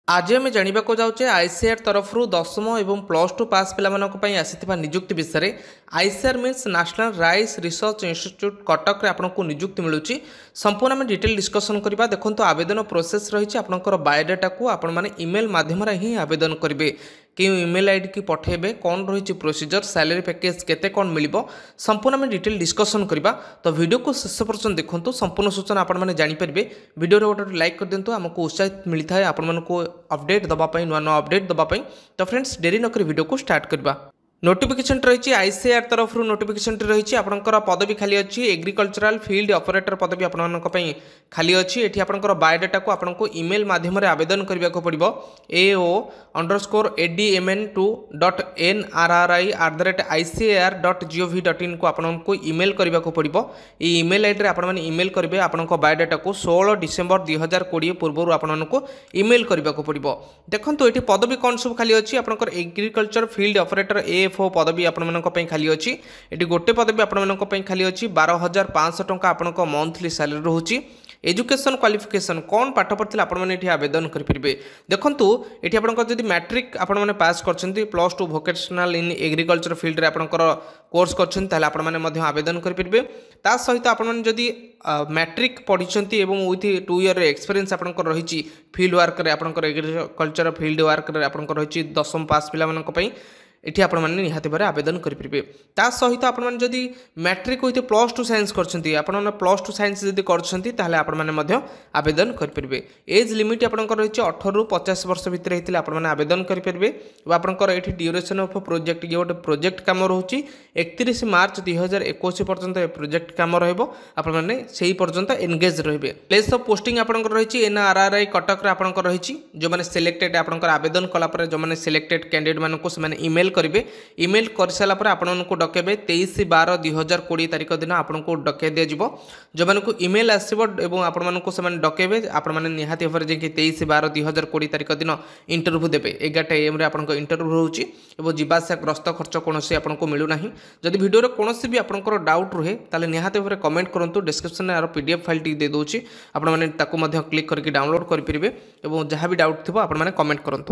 आज आम जानवा जाऊे आईसीआर तरफ दशम और प्लस टू पास पाई आसी निजुक्ति विषय में। ICR means national rice research institute Cuttack आपको निजुक्ति मिलूँ। संपूर्ण आम डिटेल डिस्कसन करवा। देखो आवेदन प्रोसेस रही आपंकर बायोडाटा को आपण इमेल माध्यम ही आवेदन करेंगे। क्यों इमेल आईडी की पठेबे, कौन रही प्रोसीजर, सैलरी पैकेज केते कौन मिल, संपूर्ण आम डिटेल डिस्कसन करवा। तो वीडियो को शेष पर्यटन देखो, संपूर्ण सूचना आपने जानीपारे। वीडियो गोटे लाइक कर दिंतु, आमको उत्साहित मिलता है आपण को अपडेट दवाई, नुआ नुआ अपडेट दवाई। तो फ्रेंड्स डेरी नक वीडियो को स्टार्ट करवा। नोटिफिकेशन रही आईसीआर तरफ नोटिफिकेशन रही आपंकर पदवी खाली अच्छी एग्रीकल्चरल फील्ड ऑपरेटर पदवी आपण खाली अच्छी। ये आपंकर बायोडाटा को आपको इमेल माध्यम आवेदन करने को पड़ो। ao_admin2.nrri@icar.gov.in को आपको इमेल करने को पड़ो। ये इमेल आईडी आपने इमेल करेंगे आपण बायोडाटा को 16 डिसेम्बर 2020 पूर्व आपको इमेल करने को पड़ो। देखो ये पदवी कौन सब खाली अच्छी आपंकर एग्रीकल्चर फील्ड ऑपरेटर एएफओ पदवी आपण खाली अच्छी। ये गोटे पदवी आपण खाली अच्छी 12,500 टंका आपण मंथली सैलरी रोचे। एजुकेशन क्वालिफिकेशन कौन पाठ पढ़ते आपने आवेदन करेंगे। देखो ये आपड़ी मैट्रिक आपने पास कर plus to vocational in agriculture field आपंकर कोर्स कर आवेदन करेंगे। ता सहित आपड़ी मैट्रिक पढ़ी विथ 2 ईयर एक्सपीरियंस आपंकर रही फील्ड वर्क आपंकर एग्रीकल्चर फील्ड वर्क आपंकर रही दशम पास पाई ये आप निहाती भाव आवेदन करेंगे। ता सहित आपड़ी matric with plus two science कर प्लस टू साइंस जब कर आवेदन करेंगे। एज लिमिट आपंकर रही 18 ରୁ 50 वर्ष भितर होते आपने आवेदन करेंगे। आपंकर ये ड्यूरेशन ऑफ प्रोजेक्ट ये गोटे प्रोजेक्ट कम रोचे 31 मार्च 2021 पर्यंत प्रोजेक्ट कम रही पर्यंत एनगेज रे। प्लेस ऑफ पोस्टिंग आपंकर रही एनआरआरआई कटक आपंकर रही जो मैंने सिलेक्टेड आपंकर आवेदन कलापर जो मैंने सिलेक्टेड कैंडिडेट मानक इमेल करेंगे। इमेल कर सारापर आपको डकेबे 23/12/2020 तारीख दिन आपको डके दिज्व। जो मैंने इमेल आसो आपको से डकेबे आपने निहाती भाव में 23/12/2020 तारीख दिन इंटरव्यू देवे। 11 AM आपको इंटरव्यू रोचे और जीवासा ग्रस्त खर्च कौन आपको मिलूना। जदि वीडियो कौन भी आपंकर डाउट रुहे ताले निहाती भाव कमेंट करूँ। डिस्क्रिप्शन में यार PDF फाइल टी दे दूँगी आपने क्लिक करके डाउनलोड करेंगे और जहाँ भी डाउट थी आपने कमेंट करूँ।